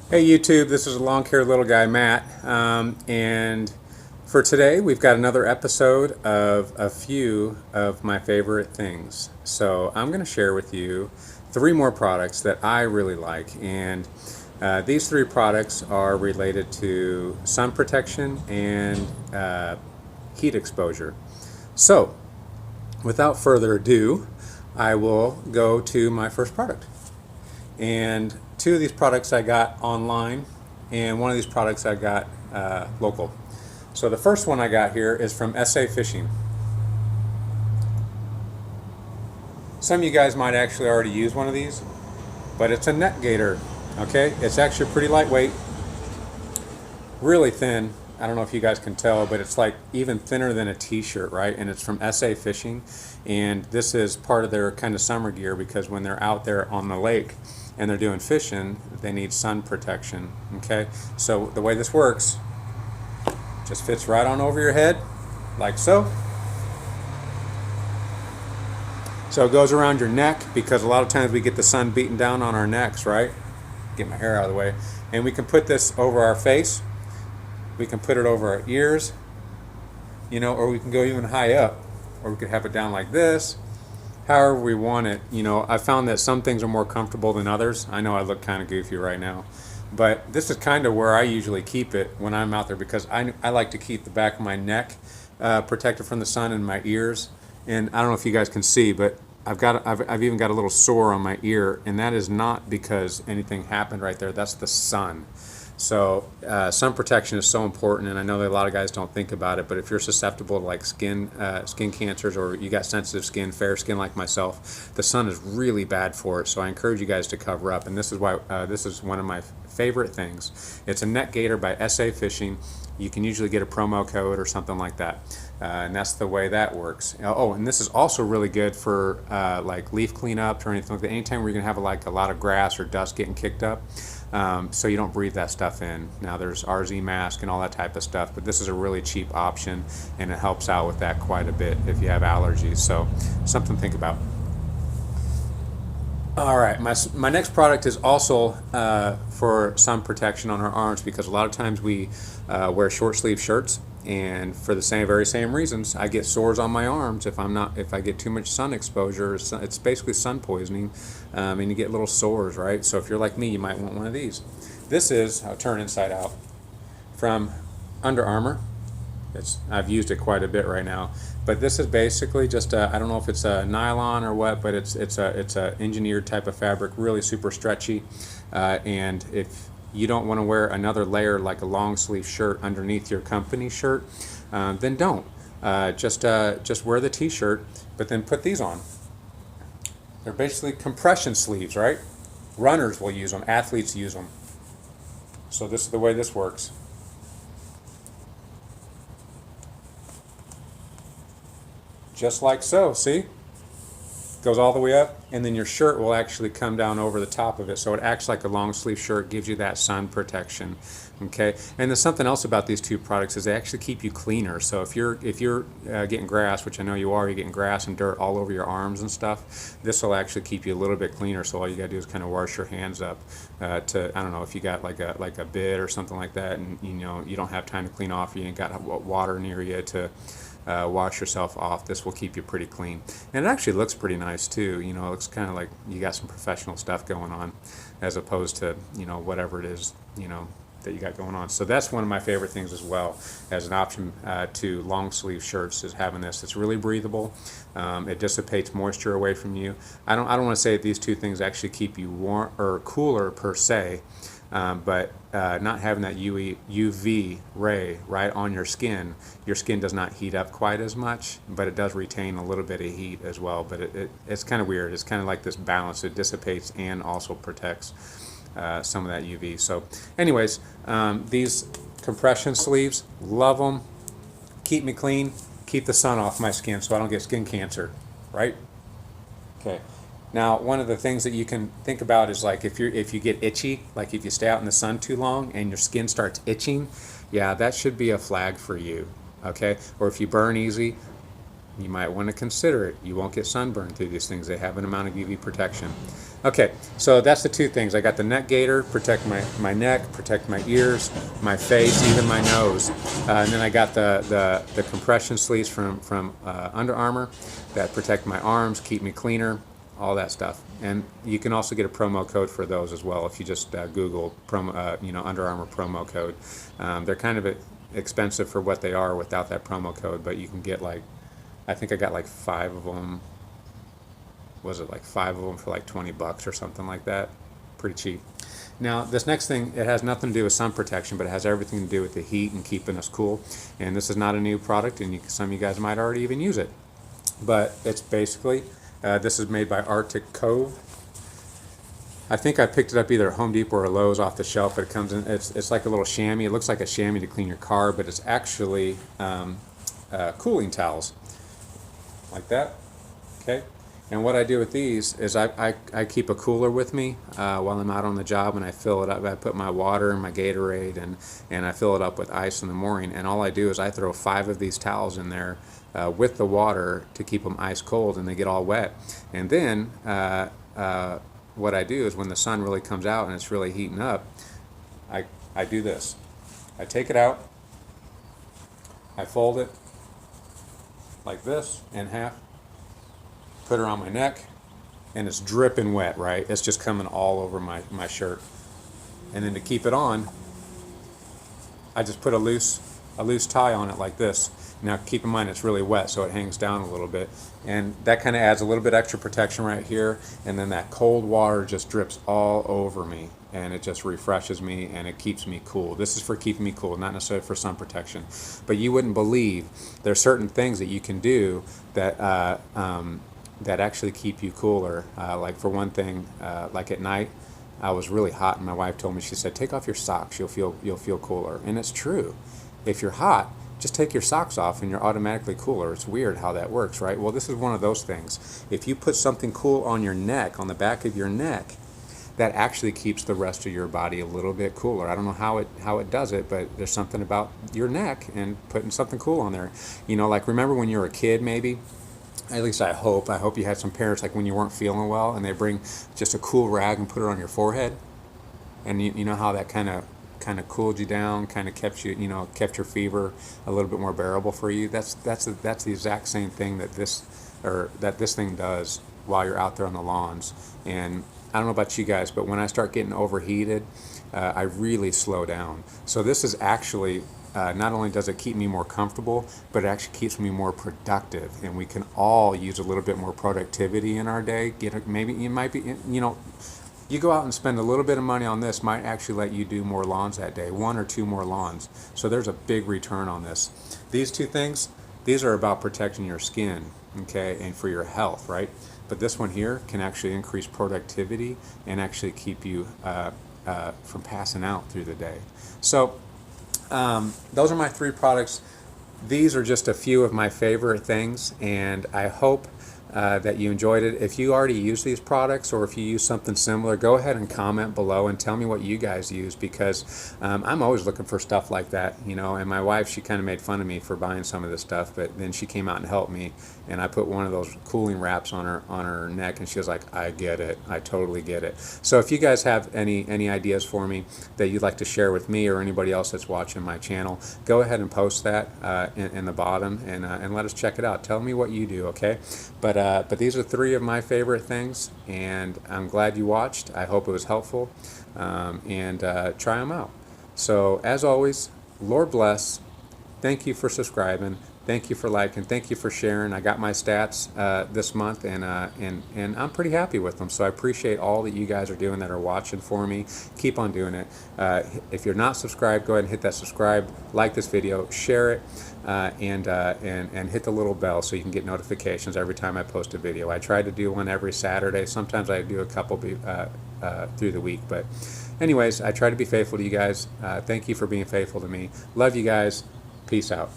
Hey YouTube, this is a long haired little guy, Matt, and for today we've got another episode of a few of my favorite things. So I'm going to share with you three more products that I really like, and these three products are related to sun protection and heat exposure. So without further ado, I will go to my first product. And two of these products I got online, and one of these products I got local. So the first one I got here is from SA Fishing. Some of you guys might actually already use one of these, but it's a net gator. Okay, it's actually pretty lightweight, really thin. I don't know if you guys can tell, but it's like even thinner than a t-shirt, right? And it's from SA Fishing, and this is part of their kind of summer gear because when they're out there on the lake and they're doing fishing, they need sun protection. Okay, so the way this works, just fits right on over your head, like so. So it goes around your neck because a lot of times we get the sun beating down on our necks, right? Get my hair out of the way. And we can put this over our face. We can put it over our ears, or we can go even high up, or we could have it down like this. However we want it. I found that some things are more comfortable than others. I know I look kind of goofy right now, but this is kind of where I usually keep it when I'm out there because I like to keep the back of my neck protected from the sun and my ears. And I don't know if you guys can see, but I've even got a little sore on my ear, and that is not because anything happened right there. That's the sun. So sun protection is so important, and I know that a lot of guys don't think about it, but if you're susceptible to like skin cancers, or you got sensitive skin, fair skin like myself, the sun is really bad for it. So I encourage you guys to cover up, and this is why this is one of my favorite things. It's a net gator by SA Fishing. You can usually get a promo code or something like that, and that's the way that works. Oh, and this is also really good for like leaf cleanup or anything like that. Anytime where you're gonna have like a lot of grass or dust getting kicked up, so you don't breathe that stuff in. Now there's RZ mask and all that type of stuff, but this is a really cheap option, and it helps out with that quite a bit if you have allergies. So something to think about. All right, my next product is also for sun protection on our arms because a lot of times we wear short sleeve shirts, and for the very same reasons, I get sores on my arms if I get too much sun exposure. It's basically sun poisoning, and you get little sores, right? So if you're like me, you might want one of these. This is, I'll turn inside out, from Under Armour. I've used it quite a bit right now, but this is basically just I don't know if it's a nylon or what, but it's a engineered type of fabric, really super stretchy, and if you don't want to wear another layer like a long sleeve shirt underneath your company shirt, then don't. Just wear the t-shirt, but then put these on. They're basically compression sleeves, right? Runners will use them, athletes use them. So this is the way this works. Just like so, see? Goes all the way up, and then your shirt will actually come down over the top of it, so it acts like a long sleeve shirt, gives you that sun protection. Okay, and there's something else about these two products is they actually keep you cleaner. So if you're getting grass, which I know you are, you're getting grass and dirt all over your arms and stuff, this will actually keep you a little bit cleaner. So all you gotta do is kind of wash your hands up to, I don't know, if you got like a bit or something like that, and you don't have time to clean off, you ain't got water near you to wash yourself off. This will keep you pretty clean, and it actually looks pretty nice too. It looks kind of like you got some professional stuff going on, as opposed to whatever it is that you got going on. So that's one of my favorite things as well, as an option to long sleeve shirts, is having this. It's really breathable. It dissipates moisture away from you. I don't want to say that these two things actually keep you warm or cooler per se, but not having that UV ray right on your skin does not heat up quite as much, but it does retain a little bit of heat as well. But it's kind of weird. It's kind of like this balance. It dissipates and also protects some of that UV. So anyways, these compression sleeves, love them. Keep me clean, keep the sun off my skin so I don't get skin cancer, right? Okay. Now, one of the things that you can think about is like if you get itchy, like if you stay out in the sun too long and your skin starts itching, yeah, that should be a flag for you, okay? Or if you burn easy, you might want to consider it. You won't get sunburned through these things. They have an amount of UV protection. Okay, so that's the two things. I got the neck gaiter, protect my neck, protect my ears, my face, even my nose. And then I got the compression sleeves from Under Armour that protect my arms, keep me cleaner, all that stuff. And you can also get a promo code for those as well if you just Google Under Armour promo code. They're kind of expensive for what they are without that promo code, but you can get like, I think I got like 5 of them. Was it like 5 of them for like $20 or something like that? Pretty cheap. Now, this next thing, it has nothing to do with sun protection, but it has everything to do with the heat and keeping us cool. And this is not a new product, and some of you guys might already even use it. But it's basically, this is made by Arctic Cove. I think I picked it up either at Home Depot or Lowe's off the shelf, but it comes in, it's like a little chamois. It looks like a chamois to clean your car, but it's actually cooling towels. Like that, okay? And what I do with these is I keep a cooler with me while I'm out on the job, and I fill it up. I put my water and my Gatorade, and I fill it up with ice in the morning. And all I do is I throw 5 of these towels in there with the water to keep them ice cold, and they get all wet. And then what I do is when the sun really comes out and it's really heating up, I do this. I take it out, I fold it like this in half, put her on my neck, and it's dripping wet, right? It's just coming all over my shirt. And then to keep it on, I just put a loose tie on it like this. Now keep in mind it's really wet, so it hangs down a little bit. And that kind of adds a little bit extra protection right here, and then that cold water just drips all over me, and it just refreshes me, and it keeps me cool. This is for keeping me cool, not necessarily for sun protection. But you wouldn't believe there's certain things that you can do that that actually keep you cooler. Like for one thing, like at night, I was really hot, and my wife told me, she said, take off your socks, you'll feel cooler. And it's true. If you're hot, just take your socks off and you're automatically cooler. It's weird how that works, right? Well, this is one of those things. If you put something cool on your neck, on the back of your neck, that actually keeps the rest of your body a little bit cooler. I don't know how it does it, but there's something about your neck and putting something cool on there. You know, like remember when you were a kid maybe? At least I hope you had some parents like when you weren't feeling well and they bring just a cool rag and put it on your forehead, and you know how that kind of cooled you down, kind of kept you, kept your fever a little bit more bearable for you. That's the exact same thing that this thing does while you're out there on the lawns. And I don't know about you guys, but when I start getting overheated, I really slow down. So this is actually not only does it keep me more comfortable, but it actually keeps me more productive. And we can all use a little bit more productivity in our day. Maybe you might be, you go out and spend a little bit of money on this, might actually let you do more lawns that day, 1 or 2 more lawns. So there's a big return on this. These 2 things, these are about protecting your skin, okay, and for your health, right? But this one here can actually increase productivity and actually keep you from passing out through the day. So those are my 3 products. These are just a few of my favorite things, and I hope that you enjoyed it. If you already use these products or if you use something similar, go ahead and comment below and tell me what you guys use, because I'm always looking for stuff like that, and my wife, she kind of made fun of me for buying some of this stuff, but then she came out and helped me, and I put one of those cooling wraps on her neck, and she was like, I get it, I totally get it. So if you guys have any ideas for me that you'd like to share with me or anybody else that's watching my channel, go ahead and post that in the bottom, and let us check it out. Tell me what you do, okay? But these are 3 of my favorite things, and I'm glad you watched. I hope it was helpful, and try them out. So as always, Lord bless. Thank you for subscribing. Thank you for liking. Thank you for sharing. I got my stats this month, and I'm pretty happy with them. So I appreciate all that you guys are doing that are watching for me. Keep on doing it. If you're not subscribed, go ahead and hit that subscribe, like this video, share it, and hit the little bell so you can get notifications every time I post a video. I try to do one every Saturday. Sometimes I do a couple through the week. But anyways, I try to be faithful to you guys. Thank you for being faithful to me. Love you guys. Peace out.